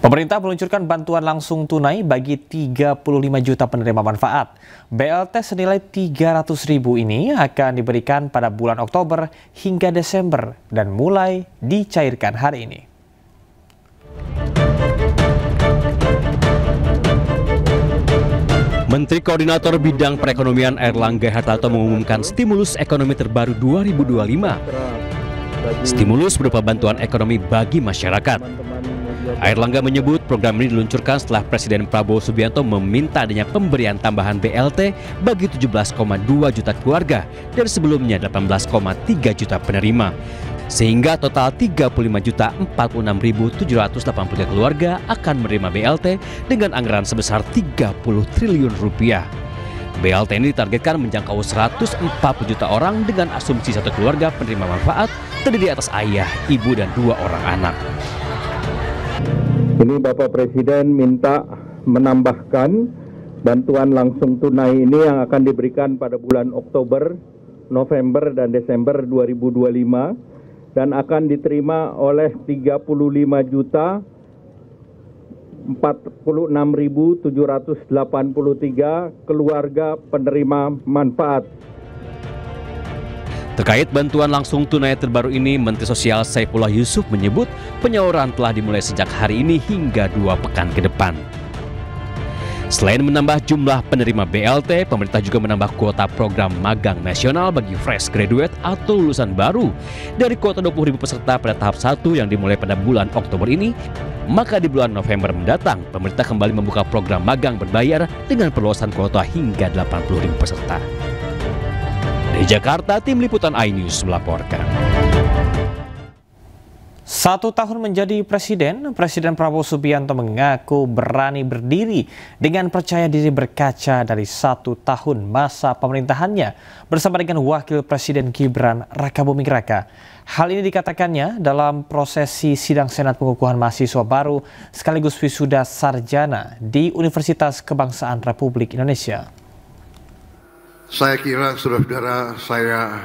Pemerintah meluncurkan bantuan langsung tunai bagi 35 juta penerima manfaat. BLT senilai 300.000 ini akan diberikan pada bulan Oktober hingga Desember dan mulai dicairkan hari ini. Menteri Koordinator Bidang Perekonomian Airlangga Hartarto mengumumkan stimulus ekonomi terbaru 2025. Stimulus berupa bantuan ekonomi bagi masyarakat. Airlangga menyebut program ini diluncurkan setelah Presiden Prabowo Subianto meminta adanya pemberian tambahan BLT bagi 17,2 juta keluarga dan sebelumnya 18,3 juta penerima. Sehingga total 35.046.783 keluarga akan menerima BLT dengan anggaran sebesar 30 triliun rupiah. BLT ini ditargetkan menjangkau 140 juta orang dengan asumsi satu keluarga penerima manfaat terdiri atas ayah, ibu, dan 2 orang anak. Ini Bapak Presiden minta menambahkan bantuan langsung tunai ini yang akan diberikan pada bulan Oktober, November, dan Desember 2025 dan akan diterima oleh 35.46.783 keluarga penerima manfaat. Terkait bantuan langsung tunai terbaru ini, Menteri Sosial Saifullah Yusuf menyebut penyaluran telah dimulai sejak hari ini hingga 2 pekan ke depan. Selain menambah jumlah penerima BLT, pemerintah juga menambah kuota program magang nasional bagi fresh graduate atau lulusan baru. Dari kuota 20.000 peserta pada tahap 1 yang dimulai pada bulan Oktober ini, maka di bulan November mendatang, pemerintah kembali membuka program magang berbayar dengan perluasan kuota hingga 80.000 peserta. Dari Jakarta, tim liputan iNews melaporkan. 1 tahun menjadi presiden, Presiden Prabowo Subianto mengaku berani berdiri dengan percaya diri berkaca dari 1 tahun masa pemerintahannya bersama dengan Wakil Presiden Gibran Rakabuming Raka. Hal ini dikatakannya dalam prosesi sidang Senat pengukuhan mahasiswa baru sekaligus wisuda sarjana di Universitas Kebangsaan Republik Indonesia. Saya kira saudara-saudara, saya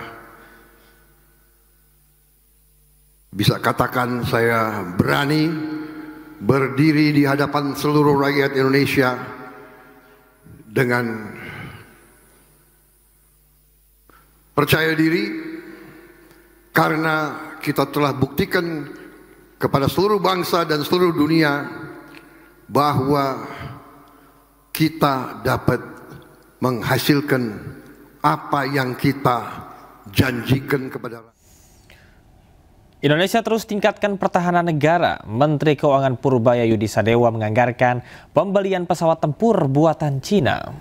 bisa katakan saya berani berdiri di hadapan seluruh rakyat Indonesia dengan percaya diri karena kita telah buktikan kepada seluruh bangsa dan seluruh dunia bahwa kita dapat menghasilkan apa yang kita janjikan kepada rakyat. Indonesia terus tingkatkan pertahanan negara. Menteri Keuangan Purbaya Yudi Sadewa menganggarkan pembelian pesawat tempur buatan Cina.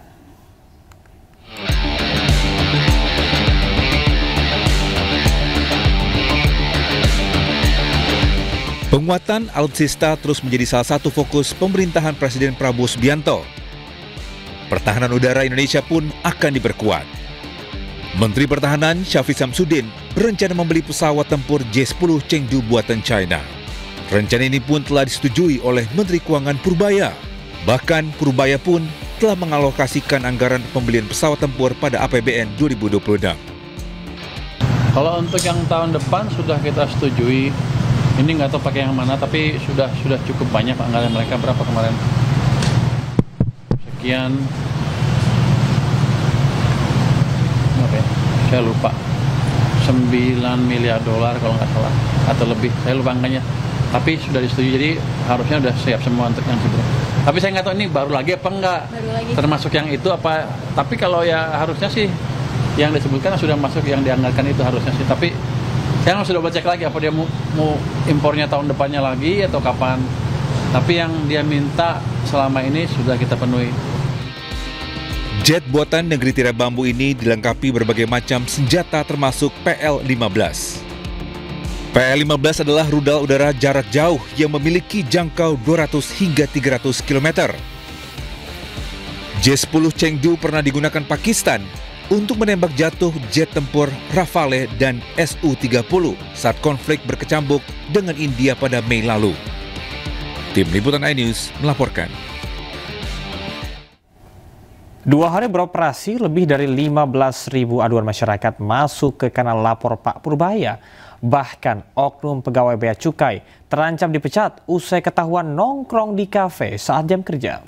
Penguatan alutsista terus menjadi salah satu fokus pemerintahan Presiden Prabowo Subianto. Pertahanan udara Indonesia pun akan diperkuat. Menteri Pertahanan Syafri Samsudin berencana membeli pesawat tempur J-10 Chengdu buatan China. Rencana ini pun telah disetujui oleh Menteri Keuangan Purbaya. Bahkan Purbaya pun telah mengalokasikan anggaran pembelian pesawat tempur pada APBN 2026. Kalau untuk yang tahun depan sudah kita setujui. Ini nggak tahu pakai yang mana, tapi sudah cukup banyak anggaran mereka. Berapa kemarin? Sekian. Saya lupa, 9 miliar dolar kalau nggak salah, atau lebih, saya lupa angkanya. Tapi sudah disetujui, jadi harusnya sudah siap semua untuk yang itu. Tapi saya nggak tahu ini baru lagi apa enggak, termasuk yang itu apa. Tapi kalau ya harusnya sih, yang disebutkan sudah masuk yang dianggarkan itu harusnya sih. Tapi saya sudah baca lagi apa dia mau impornya tahun depannya lagi atau kapan. Tapi yang dia minta selama ini sudah kita penuhi. Jet buatan negeri tirai bambu ini dilengkapi berbagai macam senjata termasuk PL-15. PL-15 adalah rudal udara jarak jauh yang memiliki jangkau 200 hingga 300 km. J-10 Chengdu pernah digunakan Pakistan untuk menembak jatuh jet tempur Rafale dan Su-30 saat konflik berkecamuk dengan India pada Mei lalu. Tim Liputan iNews melaporkan. 2 hari beroperasi, lebih dari 15.000 aduan masyarakat masuk ke kanal lapor Pak Purbaya. Bahkan oknum pegawai Bea Cukai terancam dipecat usai ketahuan nongkrong di kafe saat jam kerja.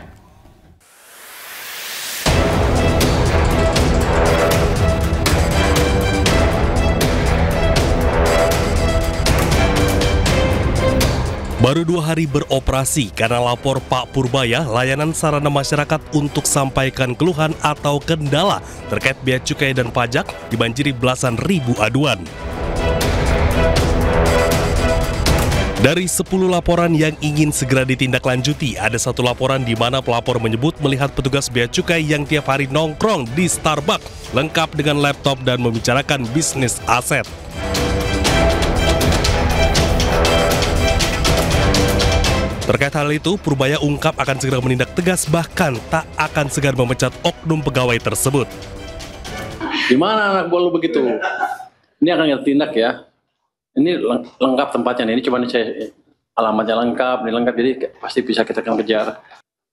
Baru 2 hari beroperasi, kanal lapor Pak Purbaya, layanan sarana masyarakat untuk sampaikan keluhan atau kendala terkait bea cukai dan pajak dibanjiri belasan ribu aduan. Dari 10 laporan yang ingin segera ditindaklanjuti, ada 1 laporan di mana pelapor menyebut melihat petugas bea cukai yang tiap hari nongkrong di Starbucks lengkap dengan laptop dan membicarakan bisnis aset. Terkait hal itu, Purbaya ungkap akan segera menindak tegas, bahkan tak akan segan memecat oknum pegawai tersebut. Gimana anak buah lu begitu? Ini akan kita tindak ya. Ini lengkap tempatnya nih. Ini cuma saya alamatnya lengkap, ini lengkap, jadi pasti bisa kita akan kejar.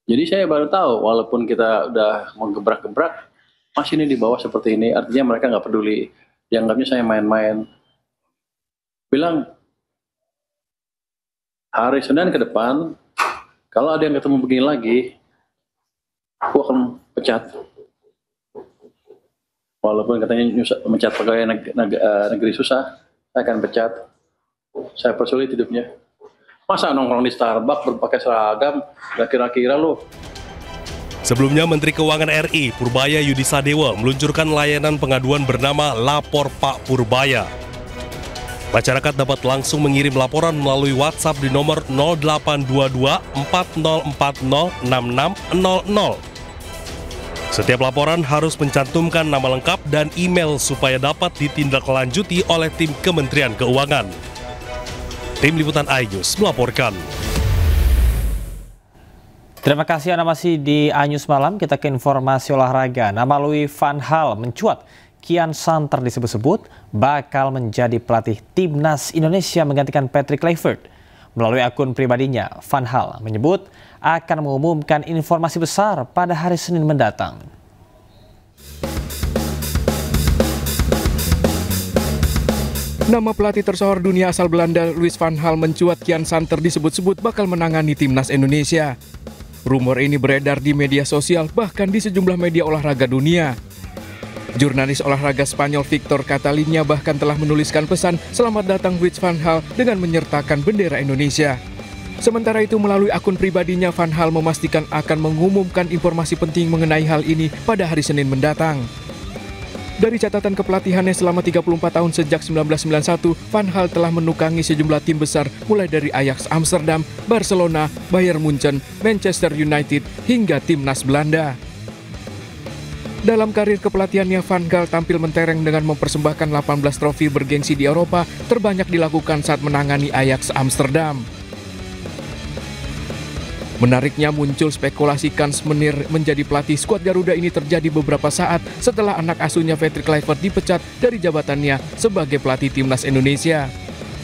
Jadi saya baru tahu, walaupun kita udah mau gebrak-gebrak, masih ini di bawah seperti ini, artinya mereka nggak peduli, dianggapnya saya main-main. Bilang, hari Senin ke depan, kalau ada yang ketemu begini lagi, aku akan pecat. Walaupun katanya mencat pegawai negeri susah, saya akan pecat. Saya persulit hidupnya. Masa nongkrong di Starbucks berpakai seragam, gak kira-kira loh. Sebelumnya, Menteri Keuangan RI Purbaya Yudi Sadewa meluncurkan layanan pengaduan bernama Lapor Pak Purbaya. Masyarakat dapat langsung mengirim laporan melalui WhatsApp di nomor 0822 4040 6600. Setiap laporan harus mencantumkan nama lengkap dan email supaya dapat ditindaklanjuti oleh tim Kementerian Keuangan. Tim Liputan iNews melaporkan. Terima kasih Anda masih di iNews Malam. Kita ke informasi olahraga. Nama Louis van Gaal mencuat. Kian Santer disebut-sebut bakal menjadi pelatih Timnas Indonesia menggantikan Patrick Kluivert. Melalui akun pribadinya, Van Gaal menyebut akan mengumumkan informasi besar pada hari Senin mendatang. Nama pelatih tersohor dunia asal Belanda Louis van Gaal mencuat. Kian Santer disebut-sebut bakal menangani Timnas Indonesia. Rumor ini beredar di media sosial, bahkan di sejumlah media olahraga dunia. Jurnalis olahraga Spanyol Victor Catalina bahkan telah menuliskan pesan selamat datang Louis van Gaal dengan menyertakan bendera Indonesia. Sementara itu, melalui akun pribadinya, Van Gaal memastikan akan mengumumkan informasi penting mengenai hal ini pada hari Senin mendatang. Dari catatan kepelatihannya selama 34 tahun sejak 1991, Van Gaal telah menukangi sejumlah tim besar mulai dari Ajax Amsterdam, Barcelona, Bayern Munchen, Manchester United, hingga Timnas Belanda. Dalam karir kepelatihannya, Van Gaal tampil mentereng dengan mempersembahkan 18 trofi bergengsi di Eropa, terbanyak dilakukan saat menangani Ajax Amsterdam. Menariknya, muncul spekulasi kans Menir menjadi pelatih skuad Garuda ini terjadi beberapa saat setelah anak asuhnya Patrick Kluivert dipecat dari jabatannya sebagai pelatih Timnas Indonesia.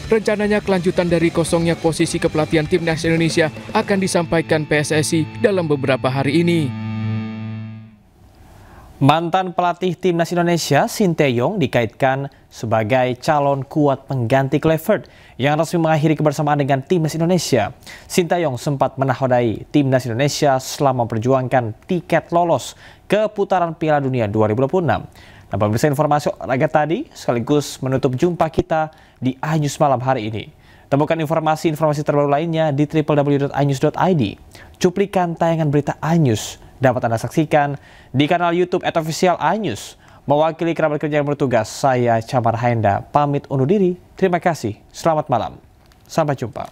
Rencananya kelanjutan dari kosongnya posisi kepelatihan Timnas Indonesia akan disampaikan PSSI dalam beberapa hari ini. Mantan pelatih Timnas Indonesia Sinteyong dikaitkan sebagai calon kuat pengganti Kluivert yang resmi mengakhiri kebersamaan dengan Timnas Indonesia. Sinteyong sempat menakodai Timnas Indonesia selama memperjuangkan tiket lolos ke putaran Piala Dunia 2026. Nah, pemirsa, informasi olahraga tadi sekaligus menutup jumpa kita di iNews Malam hari ini. Temukan informasi terbaru lainnya di www.inews.id. Cuplikan tayangan berita iNews dapat Anda saksikan di kanal YouTube @official iNews. Mewakili kerabat kerja yang bertugas, saya Camar Haenda pamit undur diri. Terima kasih, selamat malam. Sampai jumpa.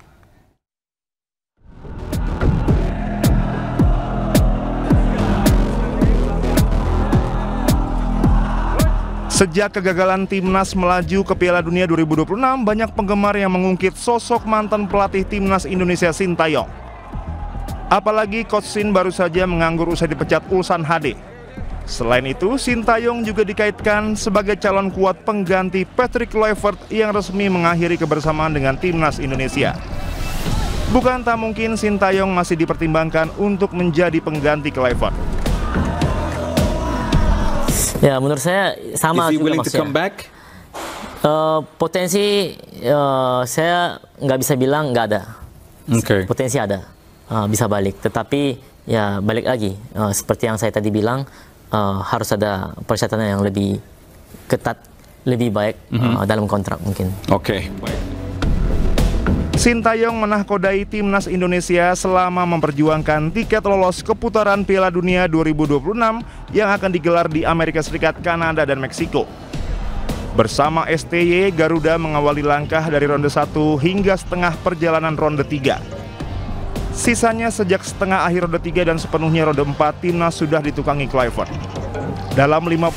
Sejak kegagalan Timnas melaju ke Piala Dunia 2026, banyak penggemar yang mengungkit sosok mantan pelatih Timnas Indonesia Sinteyong. Apalagi Coach Sin baru saja menganggur usai dipecat Ulsan HD. Selain itu, Sinteyong juga dikaitkan sebagai calon kuat pengganti Patrick Kluivert yang resmi mengakhiri kebersamaan dengan Timnas Indonesia. Bukan tak mungkin Sinteyong masih dipertimbangkan untuk menjadi pengganti Kluivert. Ya, menurut saya sama juga maksudnya. Potensi saya nggak bisa bilang nggak ada. Potensi ada. Bisa balik, tetapi ya balik lagi seperti yang saya tadi bilang, harus ada persyaratan yang lebih ketat, lebih baik dalam kontrak mungkin. Baik. Sinteyong menahkodai Timnas Indonesia selama memperjuangkan tiket lolos ke putaran Piala Dunia 2026 yang akan digelar di Amerika Serikat, Kanada, dan Meksiko. Bersama STY, Garuda mengawali langkah dari ronde 1 hingga setengah perjalanan ronde 3. Sisanya sejak setengah akhir ronde 3 dan sepenuhnya ronde 4, Timnas sudah ditukangi Kluivert. Dalam 50